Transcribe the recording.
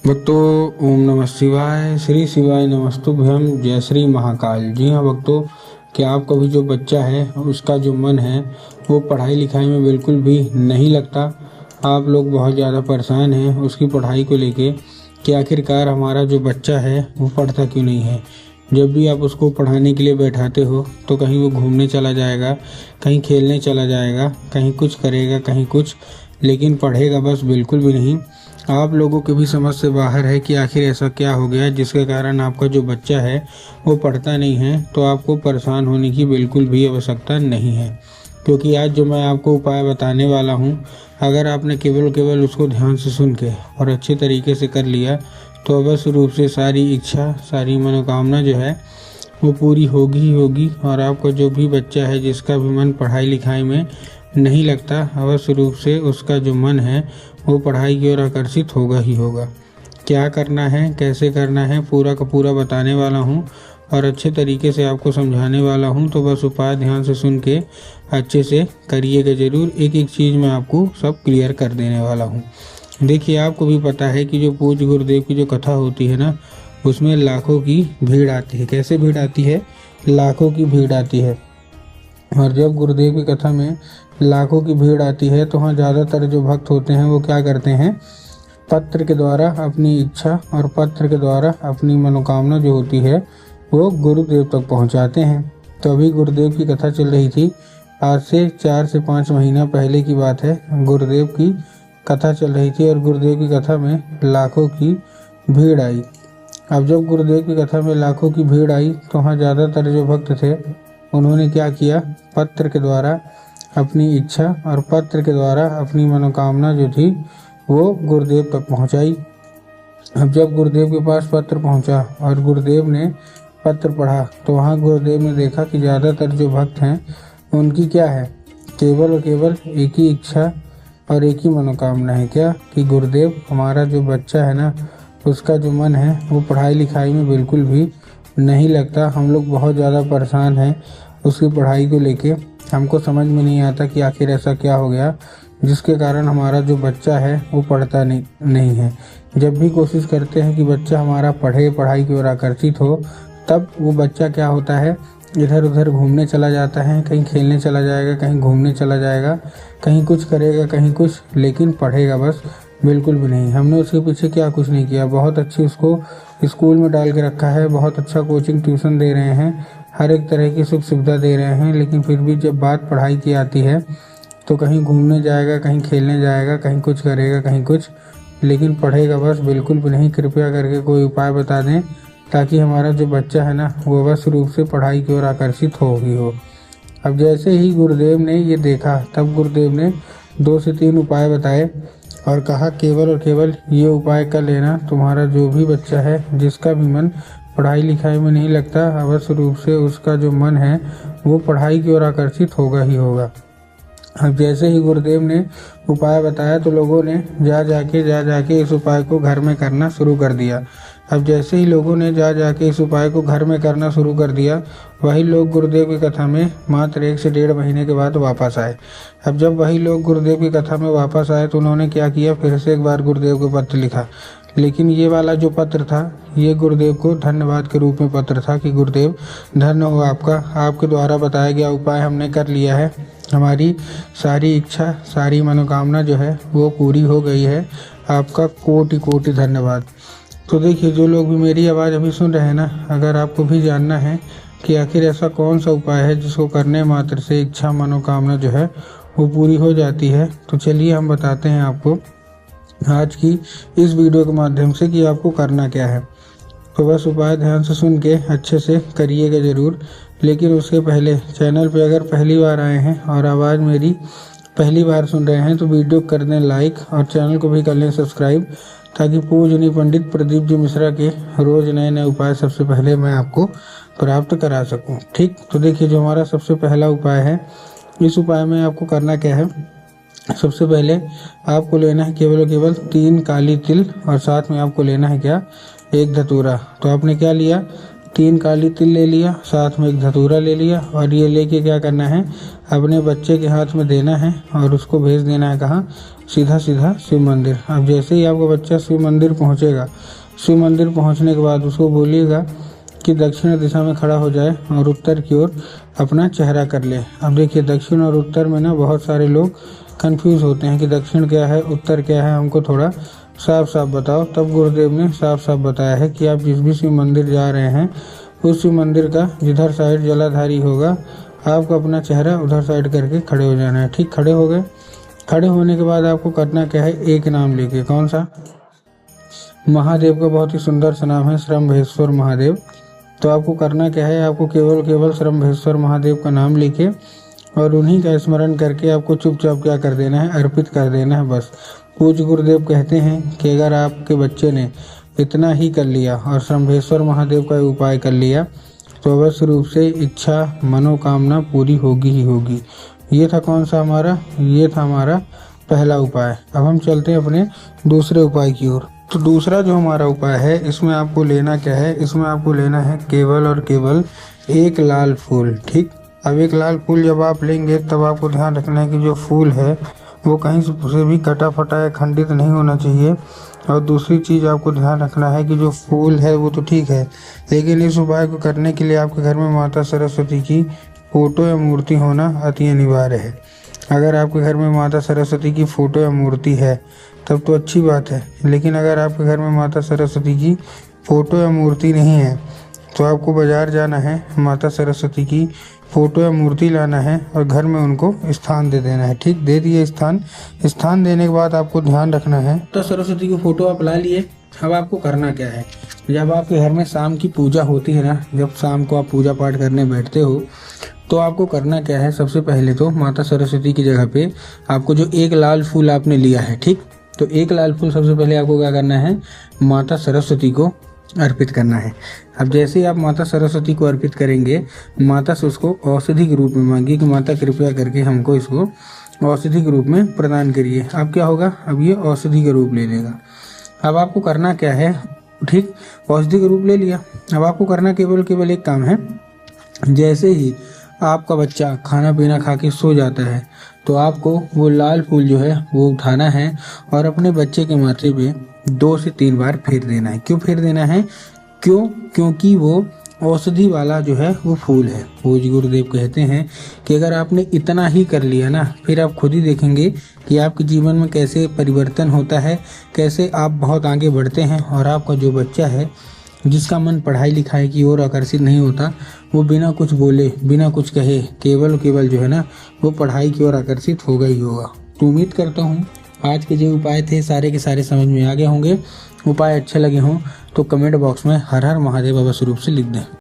भक्तों, ओम नमः शिवाय, श्री शिवाय नमस्तुभ्यम, जय श्री महाकाल। जी हाँ भक्तों, क्या आपका भी जो बच्चा है उसका जो मन है वो पढ़ाई लिखाई में बिल्कुल भी नहीं लगता। आप लोग बहुत ज़्यादा परेशान हैं उसकी पढ़ाई को लेके कि आखिरकार हमारा जो बच्चा है वो पढ़ता क्यों नहीं है। जब भी आप उसको पढ़ाने के लिए बैठाते हो तो कहीं वो घूमने चला जाएगा, कहीं खेलने चला जाएगा, कहीं कुछ करेगा, कहीं कुछ, लेकिन पढ़ेगा बस बिल्कुल भी नहीं। आप लोगों के भी समझ से बाहर है कि आखिर ऐसा क्या हो गया जिसके कारण आपका जो बच्चा है वो पढ़ता नहीं है। तो आपको परेशान होने की बिल्कुल भी आवश्यकता नहीं है, क्योंकि आज जो मैं आपको उपाय बताने वाला हूँ, अगर आपने केवल उसको ध्यान से सुन के और अच्छे तरीके से कर लिया तो अवश्य रूप से सारी इच्छा, सारी मनोकामना जो है वो पूरी होगी ही होगी। और आपका जो भी बच्चा है जिसका भी मन पढ़ाई लिखाई में नहीं लगता, अवश्य रूप से उसका जो मन है वो पढ़ाई की ओर आकर्षित होगा ही होगा। क्या करना है, कैसे करना है, पूरा का पूरा बताने वाला हूँ और अच्छे तरीके से आपको समझाने वाला हूँ। तो बस उपाय ध्यान से सुन के अच्छे से करिएगा ज़रूर। एक एक चीज़ मैं आपको सब क्लियर कर देने वाला हूँ। देखिए, आपको भी पता है कि जो पूज्य गुरुदेव की जो कथा होती है ना, उसमें लाखों की भीड़ आती है। कैसे भीड़ आती है? लाखों की भीड़ आती है। और जब गुरुदेव की कथा में लाखों की भीड़ आती है तो वहाँ ज़्यादातर जो भक्त होते हैं वो क्या करते हैं, पत्र के द्वारा अपनी इच्छा और पत्र के द्वारा अपनी मनोकामना जो होती है वो गुरुदेव तक पहुँचाते हैं। तो अभी गुरुदेव की कथा चल रही थी, आज से 4 से 5 महीना पहले की बात है। गुरुदेव की कथा चल रही थी और गुरुदेव की कथा में लाखों की भीड़ आई। अब जब गुरुदेव की कथा में लाखों की भीड़ आई तो वहाँ ज़्यादातर जो भक्त थे उन्होंने क्या किया, पत्र के द्वारा अपनी इच्छा और पत्र के द्वारा अपनी मनोकामना जो थी वो गुरुदेव तक पहुंचाई। अब जब गुरुदेव के पास पत्र पहुंचा और गुरुदेव ने पत्र पढ़ा तो वहाँ गुरुदेव ने देखा कि ज़्यादातर जो भक्त हैं उनकी क्या है, केवल और केवल एक ही इच्छा और एक ही मनोकामना है, क्या कि गुरुदेव, हमारा जो बच्चा है ना उसका जो मन है वो पढ़ाई लिखाई में बिल्कुल भी नहीं लगता। हम लोग बहुत ज़्यादा परेशान हैं उसकी पढ़ाई को लेके। हमको समझ में नहीं आता कि आखिर ऐसा क्या हो गया जिसके कारण हमारा जो बच्चा है वो पढ़ता नहीं है। जब भी कोशिश करते हैं कि बच्चा हमारा पढ़े, पढ़ाई की ओर आकर्षित हो, तब वो बच्चा क्या होता है, इधर उधर घूमने चला जाता है, कहीं खेलने चला जाएगा, कहीं घूमने चला जाएगा, कहीं कुछ करेगा, कहीं कुछ, लेकिन पढ़ेगा बस बिल्कुल भी नहीं। हमने उसके पीछे क्या कुछ नहीं किया, बहुत अच्छी उसको स्कूल में डाल के रखा है, बहुत अच्छा कोचिंग ट्यूशन दे रहे हैं, हर एक तरह की सुख सुविधा दे रहे हैं, लेकिन फिर भी जब बात पढ़ाई की आती है तो कहीं घूमने जाएगा, कहीं खेलने जाएगा, कहीं कुछ करेगा, कहीं कुछ, लेकिन पढ़ेगा बस बिल्कुल भी नहीं। कृपया करके कोई उपाय बता दें ताकि हमारा जो बच्चा है ना वो अवश्य रूप से पढ़ाई की ओर आकर्षित हो ही हो। अब जैसे ही गुरुदेव ने ये देखा तब गुरुदेव ने 2 से 3 उपाय बताए और कहा, केवल और केवल ये उपाय कर लेना, तुम्हारा जो भी बच्चा है जिसका भी मन पढ़ाई लिखाई में नहीं लगता, अवश्य रूप से उसका जो मन है वो पढ़ाई की ओर आकर्षित होगा ही होगा। अब जैसे ही गुरुदेव ने उपाय बताया तो लोगों ने जा जाके इस उपाय को घर में करना शुरू कर दिया। अब जैसे ही लोगों ने जा जाके इस उपाय को घर में करना शुरू कर दिया, वही लोग गुरुदेव की कथा में मात्र 1 से 1.5 महीने के बाद वापस आए। अब जब वही लोग गुरुदेव की कथा में वापस आए तो उन्होंने क्या किया, फिर से एक बार गुरुदेव को पत्र लिखा। लेकिन ये वाला जो पत्र था ये गुरुदेव को धन्यवाद के रूप में पत्र था कि गुरुदेव, धन्य हो आपका, आपके द्वारा बताया गया उपाय हमने कर लिया है, हमारी सारी इच्छा, सारी मनोकामना जो है वो पूरी हो गई है, आपका कोटि कोटि धन्यवाद। तो देखिए, जो लोग भी मेरी आवाज़ अभी सुन रहे हैं ना, अगर आपको भी जानना है कि आखिर ऐसा कौन सा उपाय है जिसको करने मात्र से इच्छा, मनोकामना जो है वो पूरी हो जाती है, तो चलिए हम बताते हैं आपको आज की इस वीडियो के माध्यम से कि आपको करना क्या है। तो बस उपाय ध्यान से सुन के अच्छे से करिएगा ज़रूर। लेकिन उसके पहले चैनल पे अगर पहली बार आए हैं और आवाज़ मेरी पहली बार सुन रहे हैं तो वीडियो कर दें लाइक और चैनल को भी कर लें सब्सक्राइब, ताकि पूजनीय पंडित प्रदीप जी मिश्रा के रोज़ नए नए उपाय सबसे पहले मैं आपको प्राप्त करा सकूं। ठीक, तो देखिए, जो हमारा सबसे पहला उपाय है, इस उपाय में आपको करना क्या है, सबसे पहले आपको लेना है केवल और केवल 3 काली तिल और साथ में आपको लेना है क्या, 1 धतूरा। तो आपने क्या लिया, 3 काली तिल ले लिया, साथ में 1 धतूरा ले लिया और ये लेके क्या करना है, अपने बच्चे के हाथ में देना है और उसको भेज देना है कहाँ, सीधा सीधा शिव मंदिर। अब जैसे ही आपका बच्चा शिव मंदिर पहुँचेगा, शिव मंदिर पहुँचने के बाद उसको बोलिएगा कि दक्षिण दिशा में खड़ा हो जाए और उत्तर की ओर अपना चेहरा कर ले। अब देखिए दक्षिण और उत्तर में ना बहुत सारे लोग कंफ्यूज होते हैं कि दक्षिण क्या है उत्तर क्या है, हमको थोड़ा साफ साफ बताओ। तब गुरुदेव ने साफ साफ बताया है कि आप जिस भी शिव मंदिर जा रहे हैं उस शिव मंदिर का जिधर साइड जलाधारी होगा आपको अपना चेहरा उधर साइड करके खड़े हो जाना है। ठीक, खड़े हो गए। खड़े होने के बाद आपको करना क्या है, एक नाम लेके, कौन सा, महादेव का बहुत ही सुंदर सा नाम है श्रम्भेश्वर महादेव। तो आपको करना क्या है, आपको केवल श्रम्भेश्वर महादेव का नाम लेके और उन्हीं का स्मरण करके आपको चुपचाप क्या कर देना है, अर्पित कर देना है बस। पूज्य गुरुदेव कहते हैं कि अगर आपके बच्चे ने इतना ही कर लिया और श्रम्भेश्वर महादेव का उपाय कर लिया तो अवश्य रूप से इच्छा मनोकामना पूरी होगी ही होगी। ये था कौन सा हमारा, ये था हमारा पहला उपाय। अब हम चलते हैं अपने दूसरे उपाय की ओर। तो दूसरा जो हमारा उपाय है इसमें आपको लेना क्या है, इसमें आपको लेना है केवल और केवल एक लाल फूल। ठीक, अब एक लाल फूल जब आप लेंगे तब आपको ध्यान रखना है कि जो फूल है वो कहीं से भी कटा फटा या खंडित नहीं होना चाहिए। और दूसरी चीज़ आपको ध्यान रखना है कि जो फूल है वो तो ठीक है, लेकिन इस उपाय को करने के लिए आपके घर में माता सरस्वती की फ़ोटो या मूर्ति होना अति अनिवार्य है। अगर आपके घर में माता सरस्वती की फ़ोटो या मूर्ति है तब तो अच्छी बात है, लेकिन अगर आपके घर में माता सरस्वती की फ़ोटो या मूर्ति नहीं है तो आपको बाज़ार जाना है, माता सरस्वती की फ़ोटो या मूर्ति लाना है और घर में उनको स्थान दे देना है। ठीक, दे दिए स्थान देने के बाद आपको ध्यान रखना है। तो सरस्वती की फ़ोटो आप ला लिए। अब आपको करना क्या है, जब आपके घर में शाम की पूजा होती है ना, जब शाम को आप पूजा पाठ करने बैठते हो तो आपको करना क्या है, सबसे पहले तो माता सरस्वती की जगह पे आपको जो एक लाल फूल आपने लिया है, ठीक, तो एक लाल फूल सबसे पहले आपको क्या करना है, माता सरस्वती को अर्पित करना है। अब जैसे ही आप माता सरस्वती को अर्पित करेंगे, माता से उसको औषधि के रूप में मांगिए कि माता कृपया करके हमको इसको औषधि के रूप में प्रदान करिए। अब क्या होगा, अब ये औषधि का रूप ले लेगा। अब आपको करना क्या है, ठीक, औषधि का रूप ले लिया। अब आपको करना केवल एक काम है, जैसे ही आपका बच्चा खाना पीना खा के सो जाता है तो आपको वो लाल फूल जो है वो उठाना है और अपने बच्चे के माथे पे 2 से 3 बार फेर देना है। क्यों फेर देना है, क्योंकि वो औषधि वाला जो है वो फूल है। पूज्य गुरुदेव कहते हैं कि अगर आपने इतना ही कर लिया ना, फिर आप खुद ही देखेंगे कि आपके जीवन में कैसे परिवर्तन होता है, कैसे आप बहुत आगे बढ़ते हैं और आपका जो बच्चा है जिसका मन पढ़ाई लिखाई की ओर आकर्षित नहीं होता, वो बिना कुछ बोले बिना कुछ कहे केवल जो है ना वो पढ़ाई की ओर आकर्षित होगा ही होगा। तो उम्मीद करता हूँ आज के जो उपाय थे सारे के सारे समझ में आ गए होंगे। उपाय अच्छे लगे हों तो कमेंट बॉक्स में हर हर महादेव अवश्य रूप से लिख दें।